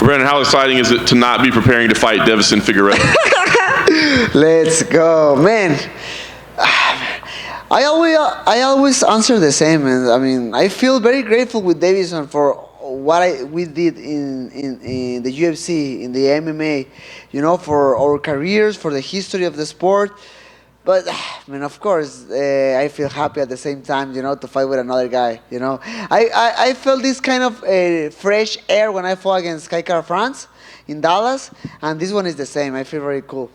Brandon, how exciting is it to not be preparing to fight Deiveson Figueiredo? Let's go, man. I always answer the same, man. I mean, I feel very grateful with Deiveson for what we did in the UFC, in the MMA, for our careers, for the history of the sport. But, I mean, of course, I feel happy at the same time, to fight with another guy, I felt this kind of fresh air when I fought against Kaikar France in Dallas, and this one is the same. I feel very cool.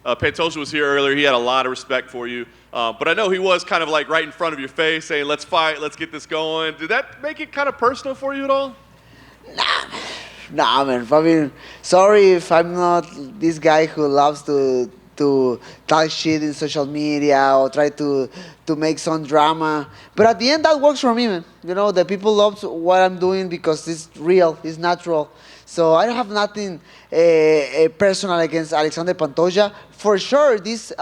Pantoja was here earlier. He had a lot of respect for you. But I know he was kind of like right in front of your face saying, let's fight, let's get this going. Did that make it kind of personal for you at all? Nah, man. I mean, sorry if I'm not this guy who loves to talk shit in social media or try to make some drama. But at the end, that works for me, man. The people love what I'm doing because it's real, it's natural. So I don't have nothing personal against Alexandre Pantoja. For sure, this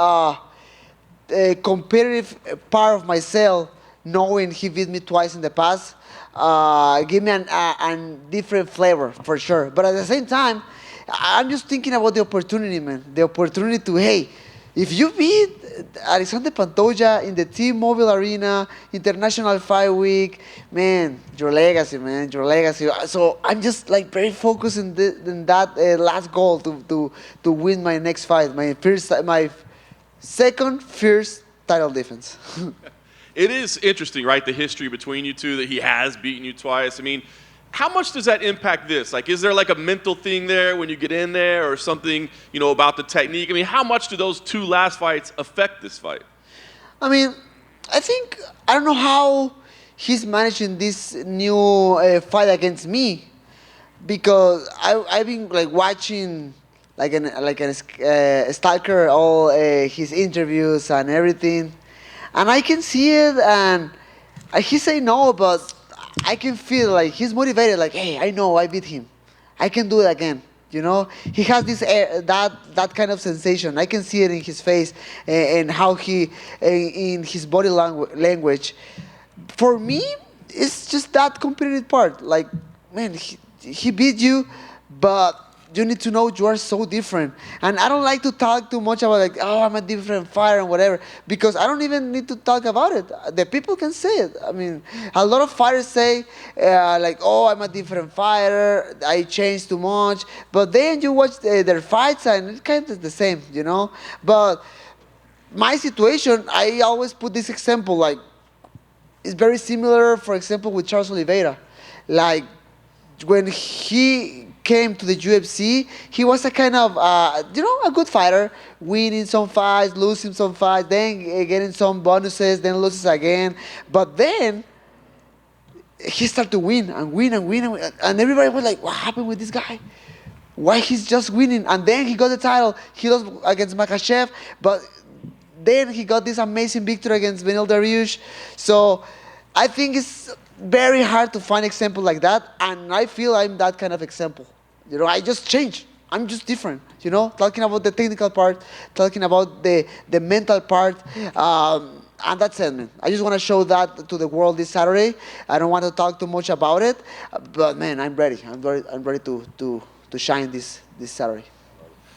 competitive part of myself, knowing he beat me twice in the past, give me a different flavor, for sure. But at the same time, I'm just thinking about the opportunity, man. The opportunity to, hey, if you beat Alexandre Pantoja in the T-Mobile Arena, International Fight Week, man, your legacy, man, your legacy. So I'm just like very focused in that last goal to win my next fight, my second first title defense. It is interesting, right, the history between you two, that he has beaten you twice. I mean, how much does that impact this? Like, is there like a mental thing there when you get in there or something, about the technique? I mean, how much do those two last fights affect this fight? I mean, I don't know how he's managing this new fight against me, because I've been like watching like a stalker all his interviews and everything, and I can see it, and he say no, but I can feel like he's motivated. Like, hey, I know I beat him, I can do it again. He has this that kind of sensation. I can see it in his face and how he in his body language. For me, it's just that competitive part. Like, man, he beat you, but you need to know you are so different. And I don't like to talk too much about like, oh, I'm a different fighter and whatever, because I don't even need to talk about it. The people can say it. I mean, a lot of fighters say like, oh, I'm a different fighter, I changed too much. But then you watch their fights and it's kind of the same, But my situation, I always put this example, like, it's very similar, for example, with Charles Oliveira. Like, when he came to the UFC, he was a kind of, a good fighter, winning some fights, losing some fights, then getting some bonuses, then loses again. But then he started to win and win and win, and everybody was like, what happened with this guy? Why he's just winning? And then he got the title. He lost against Makhachev, but then he got this amazing victory against Beneil Dariush. So I think it's very hard to find example like that, and I feel I'm that kind of example. I just changed. I'm just different. Talking about the technical part, talking about the mental part, and that's it, man. I just want to show that to the world this Saturday. I don't want to talk too much about it, but man, I'm ready. I'm ready to shine this Saturday.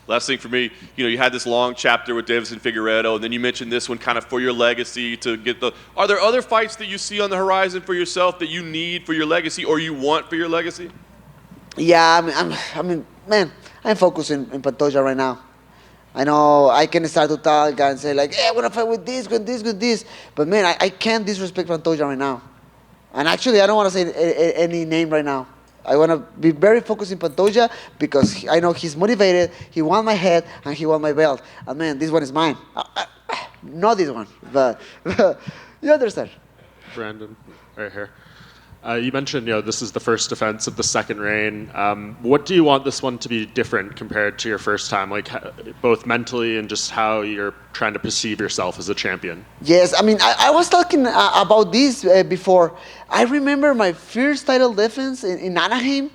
Last thing for me, you had this long chapter with Deiveson Figueiredo, and then you mentioned this one kind of for your legacy to get the. Are there other fights that you see on the horizon for yourself that you need for your legacy or you want for your legacy? Yeah, I mean, man, I'm focusing in Pantoja right now. I know I can start to talk and say like, hey, I want to fight with this, with this, with this. But man, I can't disrespect Pantoja right now. And actually, I don't want to say any name right now. I want to be very focused in Pantoja because I know he's motivated, he won my head, and he won my belt. And man, this one is mine. Not this one, but you understand. Brandon, right here. You mentioned, this is the first defense of the second reign. What do you want this one to be different compared to your first time, like both mentally and just how you're trying to perceive yourself as a champion? Yes, I mean, I was talking about this before. I remember my first title defense in Anaheim.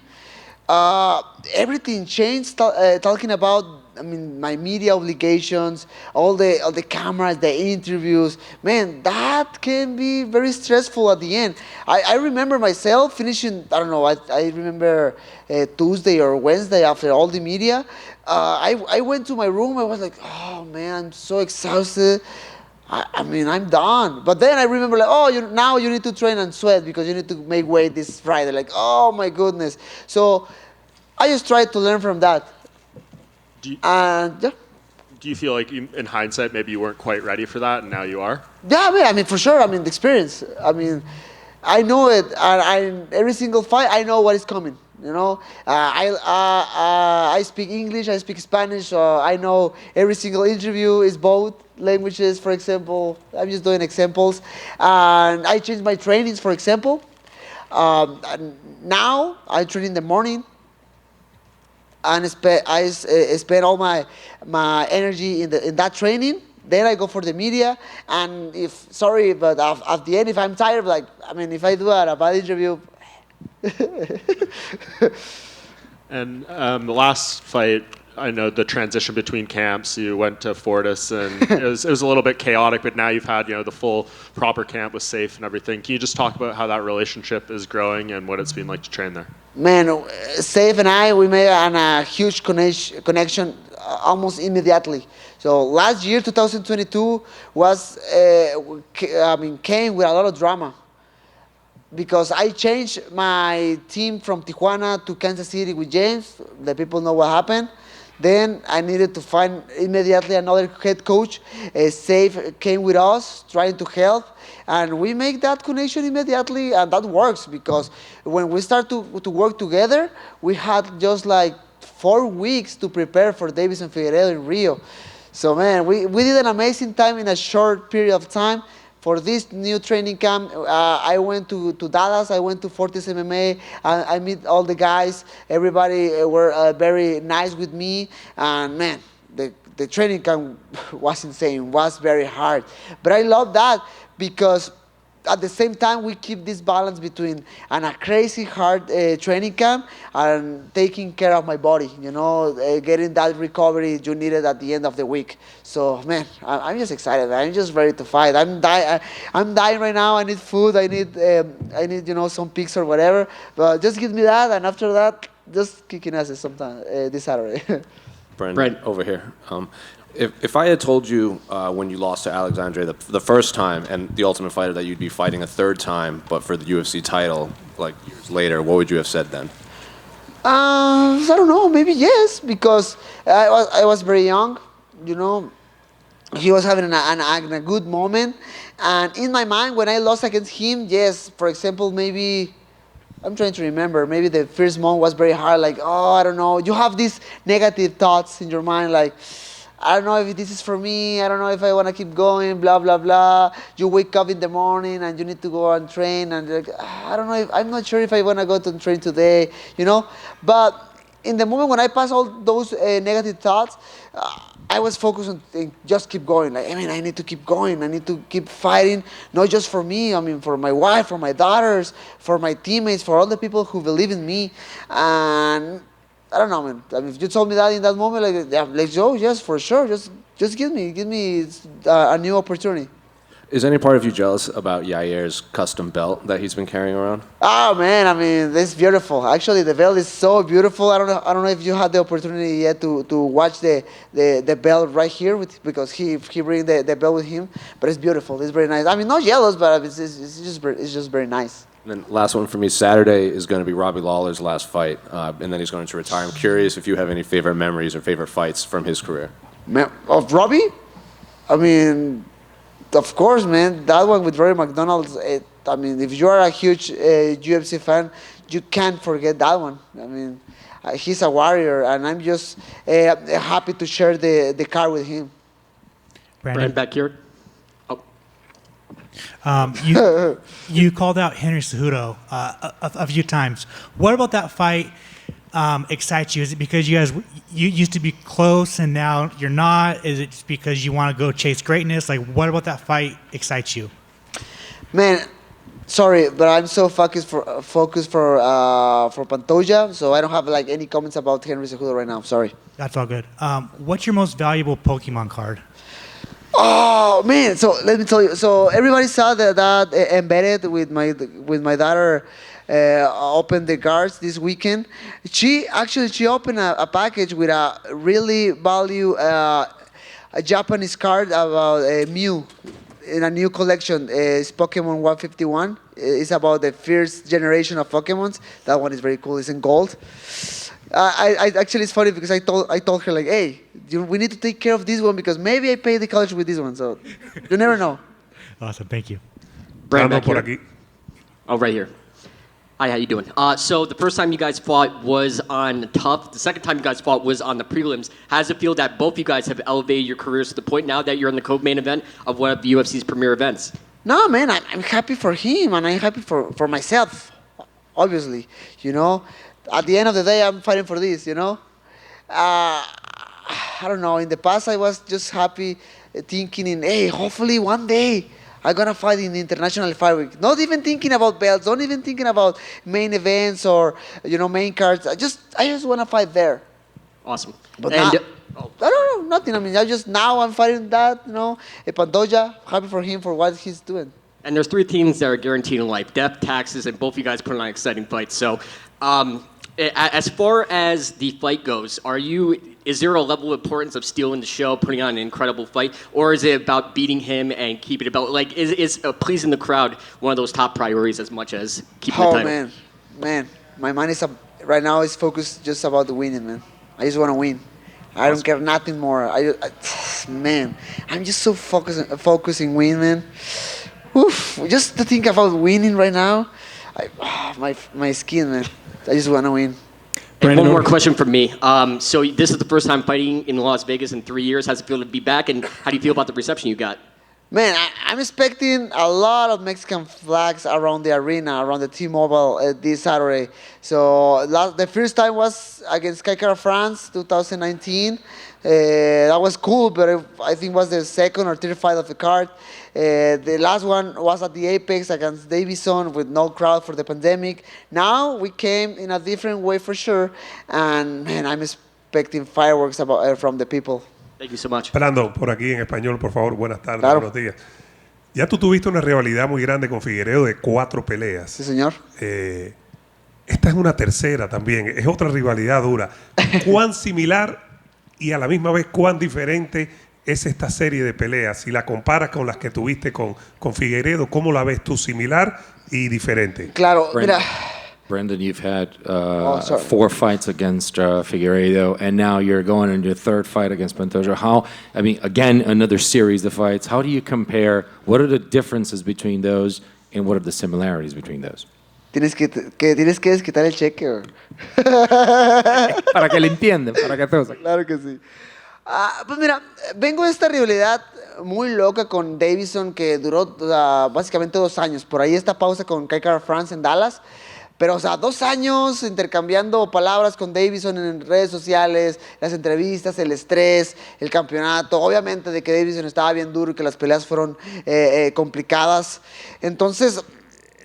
Everything changed, talking about I mean, my media obligations, all the cameras, the interviews, man, that can be very stressful at the end. I remember myself finishing, I don't know, I remember Tuesday or Wednesday after all the media, I went to my room, I was like, oh man, I'm so exhausted. I mean, I'm done. But then I remember, like, oh, now you need to train and sweat because you need to make weight this Friday. Like, oh my goodness. So I just tried to learn from that. And yeah. Do you feel like in hindsight maybe you weren't quite ready for that and now you are? Yeah, I mean, for sure. I mean, the experience. I mean, I know it. And every single fight, I know what is coming. You know, I speak English, I speak Spanish, so I know every single interview is both languages, for example. I'm just doing examples. And I changed my trainings, for example. And now I train in the morning. And I spend all my energy in that training. Then I go for the media. And but at the end, if I'm tired, like, I mean, if I do a bad interview. And the last fight, I know the transition between camps, you went to Fortis, and it was a little bit chaotic, but now you've had, the full proper camp with Safe and everything. Can you just talk about how that relationship is growing and what it's been like to train there? Man, Safe and we made a huge connection almost immediately. So last year, 2022, came with a lot of drama. Because I changed my team from Tijuana to Kansas City with James. The people know what happened. Then I needed to find immediately another head coach. Safe came with us, trying to help. And we make that connection immediately, and that works because when we start to work together, we had just like 4 weeks to prepare for Deiveson Figueiredo in Rio. So, man, we did an amazing time in a short period of time. For this new training camp, I went to Dallas, I went to Fortis MMA, I meet all the guys, everybody were very nice with me, and man, the training camp was insane, was very hard. But I love that because at the same time, we keep this balance between a crazy hard training camp and taking care of my body, getting that recovery you needed at the end of the week. So, man, I'm just excited. I'm just ready to fight. I'm dying right now. I need food. I need some pics or whatever. But just give me that, and after that, just kicking asses sometime this Saturday. Brent, over here. If I had told you when you lost to Alexandre the first time and the Ultimate Fighter that you'd be fighting a third time, but for the UFC title, like years later, what would you have said then? I don't know. Maybe yes, because I was very young. He was having a good moment, and in my mind, when I lost against him, yes. For example, maybe. I'm trying to remember. Maybe the first month was very hard. Like, oh, I don't know. You have these negative thoughts in your mind, like. I don't know if this is for me. I don't know if I want to keep going, blah, blah, blah. You wake up in the morning and you need to go and train. And you're like, I don't know. I'm not sure if I want to go to train today, But in the moment when I pass all those negative thoughts, I was focused on just keep going. Like, I need to keep going. I need to keep fighting, not just for me. For my wife, for my daughters, for my teammates, for all the people who believe in me. And I don't know, man. If you told me that in that moment, like, yeah, let's go. Yes, for sure. Just give me a new opportunity. Is any part of you jealous about Yair's custom belt that he's been carrying around? Oh man, it's beautiful. Actually, the belt is so beautiful. I don't know if you had the opportunity yet to watch the belt right here because he bring the belt with him. But it's beautiful. It's very nice. Not jealous, but it's just very nice. And then last one for me, Saturday is going to be Robbie Lawler's last fight, and then he's going to retire. I'm curious if you have any favorite memories or favorite fights from his career. Of Robbie? Of course, man. That one with Rory McDonald, if you are a huge UFC fan, you can't forget that one. He's a warrior, and I'm just happy to share the car with him. Brandon, back here. You called out Henry Cejudo a few times. What about that fight excites you? Is it because you used to be close and now you're not? Is it just because you want to go chase greatness? Like, what about that fight excites you? Man, Sorry, but I'm so focused for Pantoja, so I don't have like any comments about Henry Cejudo right now. Sorry. That's all good. What's your most valuable Pokemon card? Oh man! So let me tell you. So everybody saw that embedded with my daughter. Opened the cards this weekend. She opened a package with a really value a Japanese card about Mew in a new collection. It's Pokemon 151. It's about the first generation of Pokemons. That one is very cool. It's in gold. I actually, it's funny because I told her like, hey, we need to take care of this one because maybe I pay the college with this one. So you never know. Awesome, thank you. Brand back por here. aquí. Oh, right here. Hi, how you doing? So the first time you guys fought was on Tough. The second time you guys fought was on the prelims. How does it feel that both you guys have elevated your careers to the point now that you're in the co-main event of one of the UFC's premier events? No, man, I'm happy for him and I'm happy for myself, obviously, you know. At the end of the day, I'm fighting for this, you know. I don't know, in the past I was just happy thinking hey, hopefully one day I'm going to fight in the International Flyweight. Not even thinking about belts, not even thinking about main events or, you know, main cards. I just want to fight there. Awesome. But And I don't know, nothing. I mean, now I'm fighting that, you know. Pantoja, happy for him for what he's doing. And there's three teams that are guaranteed in life: death, taxes, and both of you guys put on exciting fights. So, as far as the fight goes, is there a level of importance of stealing the show, putting on an incredible fight, or is it about beating him and keeping it about is pleasing the crowd one of those top priorities as much as keeping the title? Man, my mind is right now is focused just about the winning, man. I just want to win. I don't care nothing more. Man, I'm just so focusing win, man. Oof, just to think about winning right now, my skin, man. I just want to win. And one more question from me. So this is the first time fighting in Las Vegas in 3 years. How's it feel to be back, and how do you feel about the reception you got? Man, I'm expecting a lot of Mexican flags around the arena, around the T-Mobile this Saturday. So the first time was against Kaikara France, 2019. That was cool, but I think it was the second or third fight of the card. The last one was at the Apex against Deiveson with no crowd for the pandemic. Now we came in a different way for sure, and man, I'm expecting fireworks from the people. Thank you so much. Brando, por aquí en español, por favor, buenas tardes, Claro. buenos días. Ya tú tuviste una rivalidad muy grande con Figueiredo de 4 peleas. Sí, señor. Esta es una tercera también, es otra rivalidad dura. ¿Cuán similar y a la misma vez cuán diferente es esta serie de peleas? Si la comparas con las que tuviste con Figueiredo, ¿cómo la ves tú? ¿Similar y diferente? Claro, mira. Brendan, you've had sorry. 4 fights against Figueiredo, and now you're going into your 3rd fight against Pantoja. Again, another series of fights. How do you compare? What are the differences between those, and what are the similarities between those? Tienes que desquitar el cheque. Para que le entiendan, para que todos. Claro que sí. Pues mira, vengo de esta rivalidad muy loca con Deiveson que duró básicamente 2 años. Por ahí esta pausa con Kaikara France en Dallas. Pero, 2 años intercambiando palabras con Deiveson en redes sociales, las entrevistas, el estrés, el campeonato. Obviamente de que Deiveson estaba bien duro y que las peleas fueron complicadas. Entonces,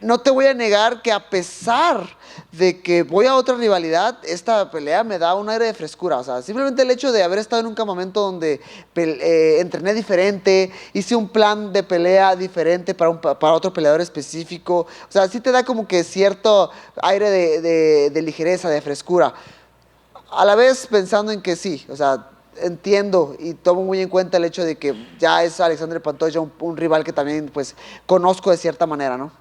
no te voy a negar que a pesar de que voy a otra rivalidad, esta pelea me da un aire de frescura. Simplemente el hecho de haber estado en un campamento donde entrené diferente, hice un plan de pelea diferente para otro peleador específico. Sí te da como que cierto aire de ligereza, de frescura. A la vez pensando en que sí, entiendo y tomo muy en cuenta el hecho de que ya es Alexandre Pantoja un rival que también pues conozco de cierta manera, ¿no?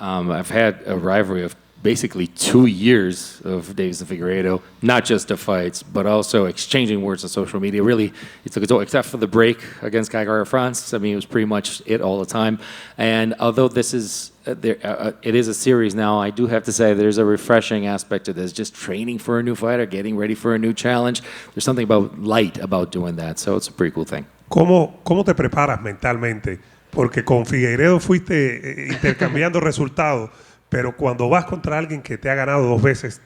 I've had a rivalry of basically 2 years of Deiveson Figueiredo, not just the fights, but also exchanging words on social media. Really, it took its all, except for the break against Kaikara France. It was pretty much it all the time. And although this is, it is a series now, I do have to say there's a refreshing aspect to this, just training for a new fighter, getting ready for a new challenge. There's something light about doing that, so it's a pretty cool thing. ¿Cómo te preparas mentalmente? Porque con Figueiredo fuiste intercambiando resultados, pero cuando vas contra alguien que te ha ganado 2 veces,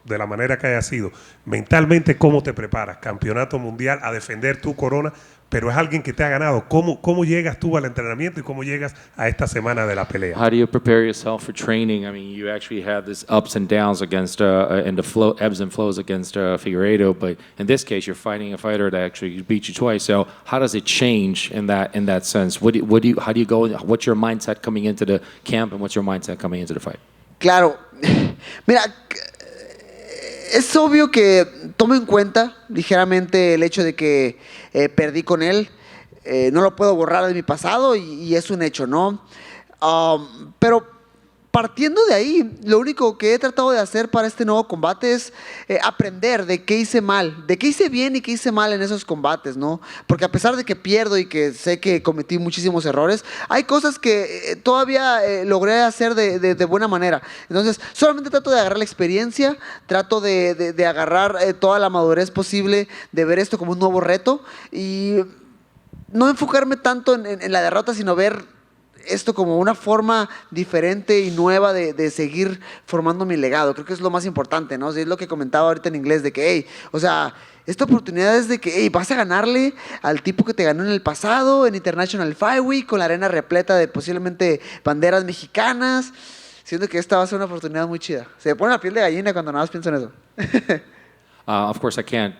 de la manera que haya sido, mentalmente, ¿cómo te preparas? Campeonato mundial, a defender tu corona, pero es alguien que te ha ganado. ¿Cómo llegas tú al entrenamiento y cómo llegas a esta semana de la pelea? How do you prepare yourself for training? I mean, you actually have this ups and downs against and the flow ebbs and flows against Figueiredo, but in this case, you're fighting a fighter that actually beat you twice. So how does it change in that sense? How do you go? What's your mindset coming into the camp, and what's your mindset coming into the fight? Claro, mira, es obvio que tomo en cuenta ligeramente el hecho de que perdí con él. No lo puedo borrar de mi pasado y es un hecho, ¿no? Pero partiendo de ahí, lo único que he tratado de hacer para este nuevo combate es aprender de qué hice mal, de qué hice bien y qué hice mal en esos combates, ¿no? Porque a pesar de que pierdo y que sé que cometí muchísimos errores, hay cosas que todavía logré hacer de buena manera. Entonces, solamente trato de agarrar la experiencia, trato de agarrar toda la madurez posible, de ver esto como un nuevo reto y no enfocarme tanto en la derrota, sino ver esto como una forma diferente y nueva de seguir formando mi legado. Creo que es lo más importante, ¿no? Es lo que comentaba ahorita en inglés, de que, hey, o sea, esta oportunidad es de que, hey, vas a ganarle al tipo que te ganó en el pasado, en International Flyweight, con la arena repleta de posiblemente banderas mexicanas. Siento que esta va a ser una oportunidad muy chida. Se me pone la piel de gallina cuando nada más pienso en eso. Of course, I can't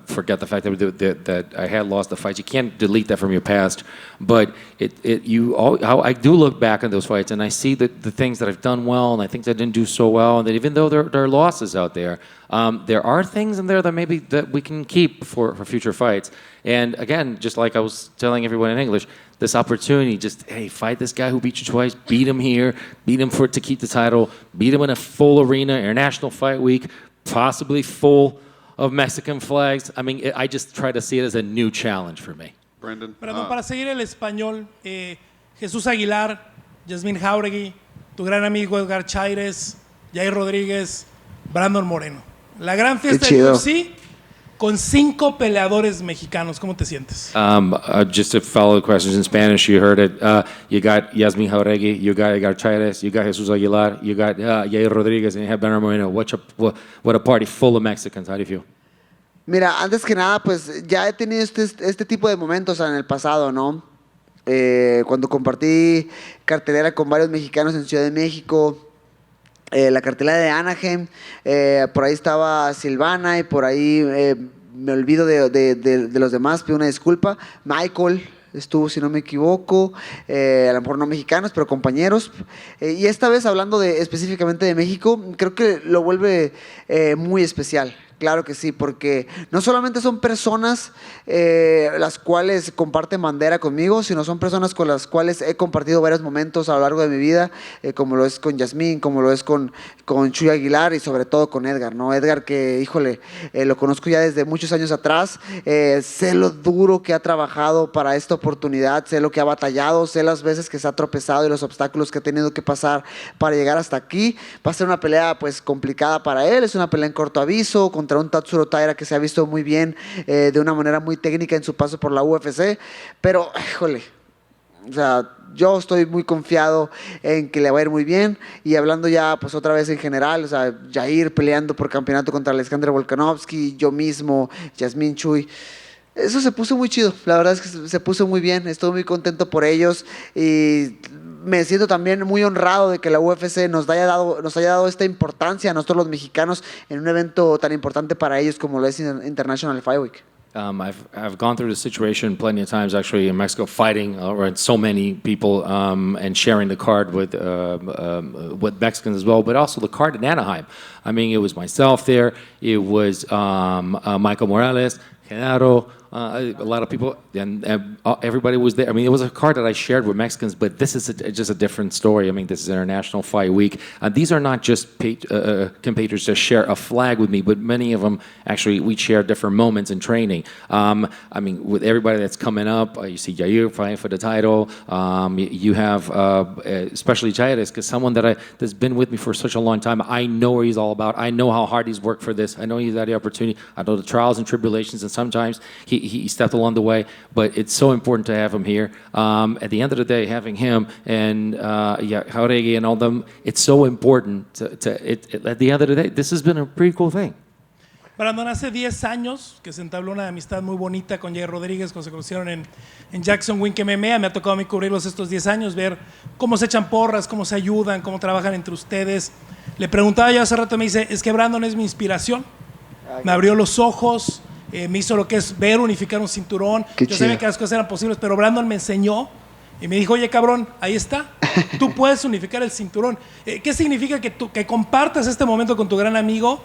forget the fact that I had lost the fights. You can't delete that from your past, but I do look back on those fights and I see the things that I've done well and I think that I didn't do so well, and that even though there are losses out there, there are things in there that maybe that we can keep for future fights. And again, just like I was telling everyone in English, this opportunity, just, hey, fight this guy who beat you twice, beat him here, beat him to keep the title, beat him in a full arena, International Fight Week, possibly full of Mexican flags. I mean, I just try to see it as a new challenge for me. Brandon, para seguir el español, Jesús Aguilar, Yasmín Jauregui, tu gran amigo Edgar Chaires, Jair Rodríguez, Brandon Moreno. La gran fiesta de UFC con 5 peleadores mexicanos. ¿Cómo te sientes? Just to follow the questions in Spanish, you heard it. You got Yasmin Jauregui, you got Edgar Chaires, you got Jesus Aguilar, you got Jair Rodríguez, and you have Brandon Moreno. What a party full of Mexicans. How do you feel? Mira, antes que nada, pues ya he tenido este tipo de momentos en el pasado, ¿no? Cuando compartí cartelera con varios mexicanos en Ciudad de México, la cartelera de Anaheim, por ahí estaba Silvana y por ahí me olvido de los demás, pido una disculpa. Michael estuvo, si no me equivoco, a lo mejor no mexicanos, pero compañeros. Y esta vez hablando específicamente de México, creo que lo vuelve muy especial. Claro que sí, porque no solamente son personas las cuales comparten bandera conmigo, sino son personas con las cuales he compartido varios momentos a lo largo de mi vida, como lo es con Yasmín, como lo es con Chuy Aguilar y sobre todo con Edgar, ¿no? Edgar que, híjole, lo conozco ya desde muchos años atrás, sé lo duro que ha trabajado para esta oportunidad, sé lo que ha batallado, sé las veces que se ha tropezado y los obstáculos que ha tenido que pasar para llegar hasta aquí. Va a ser una pelea pues complicada para él, es una pelea en corto aviso, contra un Tatsuro Taira que se ha visto muy bien de una manera muy técnica en su paso por la UFC, pero híjole, o sea, yo estoy muy confiado en que le va a ir muy bien. Y hablando ya pues otra vez en general, o sea, Jair peleando por campeonato contra Alexandre Volkanovski, yo mismo, Yasmín, Chuy, eso se puso muy chido, la verdad es que se puso muy bien, estoy muy contento por ellos y me siento también muy honrado de que la UFC nos haya dado esta importancia a nosotros los mexicanos en un evento tan importante para ellos como lo es International Fight Week. I've gone through this situation plenty of times actually in Mexico, fighting around so many people and sharing the card with Mexicans as well, but also the card in Anaheim. I mean, it was myself there, it was Michael Morales, Genaro, a lot of people, and everybody was there. I mean, it was a card that I shared with Mexicans, but this is just a different story. I mean, this is International Fight Week. These are not just competitors that share a flag with me, but many of them, actually, we share different moments in training. I mean, with everybody that's coming up, you see Jair fighting for the title. You have, especially Jair, because someone that's been with me for such a long time. I know what he's all about. I know how hard he's worked for this. I know he's had the opportunity. I know the trials and tribulations, and sometimes he he stepped along the way, but it's so important to have him here. At the end of the day, having him and Jauregui and all them, it's so important. At the end of the day, this has been a pretty cool thing. Brandon, hace 10 años que se entabló una amistad muy bonita con Jair Rodríguez, cuando se conocieron en Jackson Wink MMA. Me ha tocado a mí cubrirlos estos 10 años, ver cómo se echan porras, cómo se ayudan, cómo trabajan entre ustedes. Le preguntaba yo hace rato, me dice, es que Brandon es mi inspiración. Me abrió los ojos, me hizo lo que es ver unificar un cinturón. Yo sabía que las cosas eran posibles, pero Brandon me enseñó y me dijo, oye cabrón, ahí está, tú puedes unificar el cinturón. ¿Qué significa que compartas este momento con tu gran amigo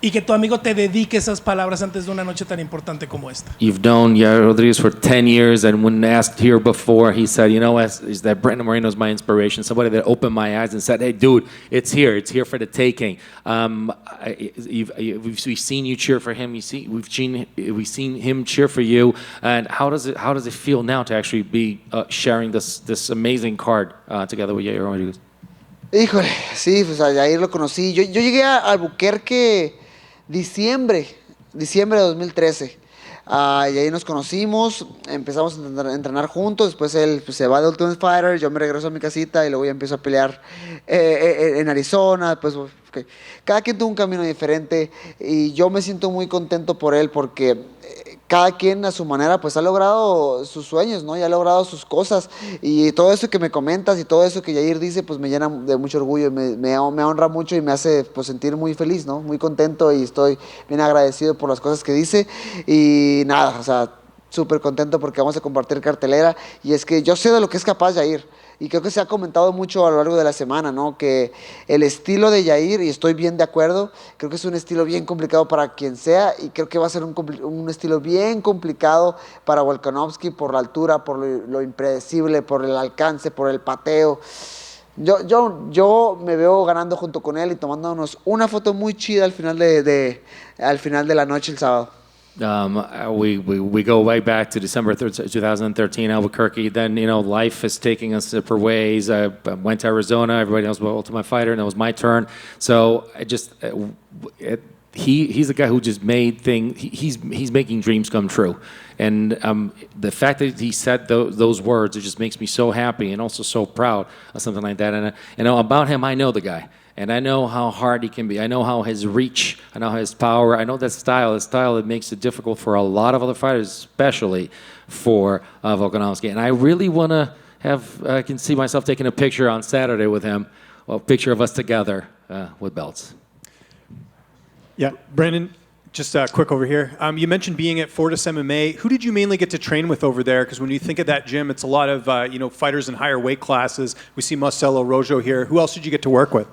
y que tu amigo te dedique esas palabras antes de una noche tan importante como esta? You've known Jair Rodriguez for 10 years, and when asked here before, he said, you know, is that Brandon Moreno is my inspiration, somebody that opened my eyes and said, hey, dude, it's here for the taking. We've seen you cheer for him, we've seen him cheer for you, and how does it feel now to actually be sharing this amazing card together with Jair Rodriguez? Híjole, sí, pues a Jair lo conocí. Yo llegué a Albuquerque diciembre de 2013. Y ahí nos conocimos, empezamos a entrenar juntos. Después él pues, se va de Ultimate Fighter, yo me regreso a mi casita y luego ya empiezo a pelear en Arizona. Pues, okay. Cada quien tuvo un camino diferente y yo me siento muy contento por él porque cada quien a su manera pues ha logrado sus sueños, ¿no? Y ha logrado sus cosas. Y todo eso que me comentas y todo eso que Jair dice pues me llena de mucho orgullo, me honra mucho y me hace pues sentir muy feliz, ¿no? Muy contento y estoy bien agradecido por las cosas que dice. Y nada, o sea, súper contento porque vamos a compartir cartelera y es que yo sé de lo que es capaz Jair. Y creo que se ha comentado mucho a lo largo de la semana, ¿no? Que el estilo de Jair, y estoy bien de acuerdo, creo que es un estilo bien complicado para quien sea y creo que va a ser un estilo bien complicado para Volkanovski por la altura, por lo impredecible, por el alcance, por el pateo. Yo me veo ganando junto con él y tomándonos una foto muy chida al final de la noche el sábado. We go way back to December 2013, Albuquerque. Then, you know, life is taking us separate ways. I went to Arizona. Everybody else was Ultimate Fighter, and it was my turn. So I just, he's a guy who just made things. He's making dreams come true. And the fact that he said those words, it just makes me so happy and also so proud of something like that. And you know, about him, I know the guy. And I know how hard he can be. I know how his reach, I know his power. I know that style that makes it difficult for a lot of other fighters, especially for Volkanovski. And I really want to I can see myself taking a picture on Saturday with him, a picture of us together with belts. Yeah, Brandon, just quick over here. You mentioned being at Fortis MMA. Who did you mainly get to train with over there? Because when you think of that gym, it's a lot of fighters in higher weight classes. We see Marcelo Rojo here. Who else did you get to work with?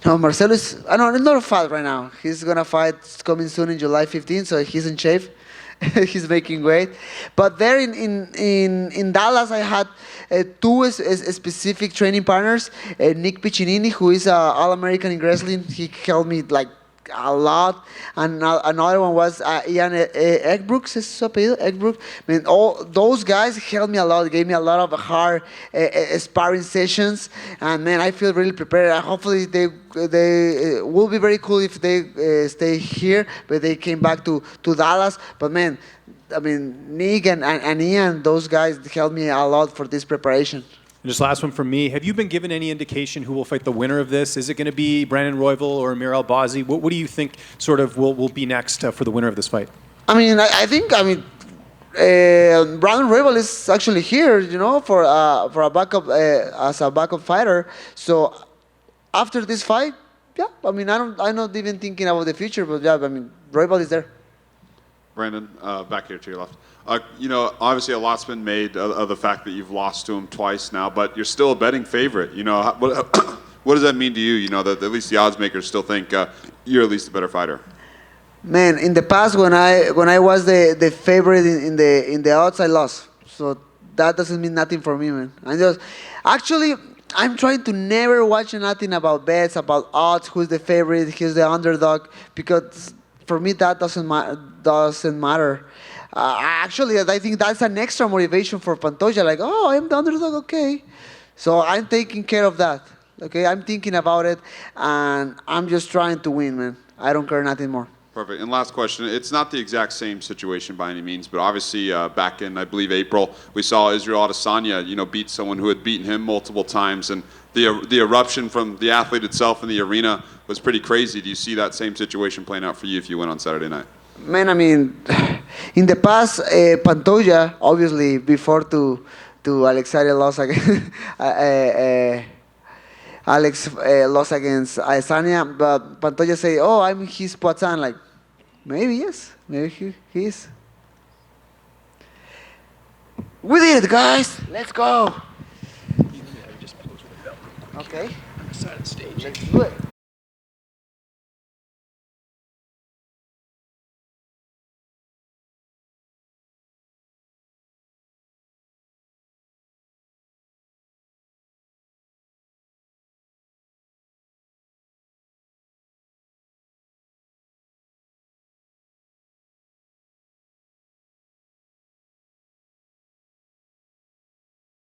No, Marcelo is, I don't know, he's not a fight right now. He's going to fight coming soon in July 15th, so he's in shape. He's making weight. But there in Dallas, I had two specific training partners. Nick Piccinini, who is All-American in wrestling. He helped me like a lot. And another one was Ian Eggbrook, ¿es su apellido? Eggbrook. I mean, all those guys helped me a lot, gave me a lot of hard sparring sessions, and man, I feel really prepared. Hopefully they will be very cool if they stay here, but they came back to Dallas. But man, I mean, Nick and Ian, those guys helped me a lot for this preparation. And just last one from me. Have you been given any indication who will fight the winner of this? Is it going to be Brandon Royval or Amir Albazi? What do you think sort of will be next for the winner of this fight? I mean, I think Brandon Royval is actually here, you know, for a backup as a backup fighter. So after this fight, yeah, I mean, I'm not even thinking about the future, but yeah, I mean, Royval is there. Brandon, back here to your left. Obviously a lot's been made of the fact that you've lost to him twice now, but you're still a betting favorite. You know, what does that mean to you? You know, that at least the odds makers still think you're at least a better fighter. Man, in the past when I was the favorite in the odds, I lost. So that doesn't mean nothing for me, man. I'm trying to never watch nothing about bets, about odds, who's the favorite, who's the underdog, because for me that doesn't matter. Actually, I think that's an extra motivation for Pantoja. Like, oh, I'm the underdog, okay. So I'm taking care of that. Okay, I'm thinking about it, and I'm just trying to win, man. I don't care nothing more. Perfect. And last question. It's not the exact same situation by any means, but obviously back in, I believe, April, we saw Israel Adesanya, beat someone who had beaten him multiple times, and the eruption from the athlete itself in the arena was pretty crazy. Do you see that same situation playing out for you if you win on Saturday night? Man, I mean, in the past, Pantoja, obviously, before to Alexandre lost against Alex lost against Adesanya, but Pantoja say, "Oh, I'm his Poitin." Like, maybe yes, maybe he is. We did it, guys. Let's go. Okay. Let's do it.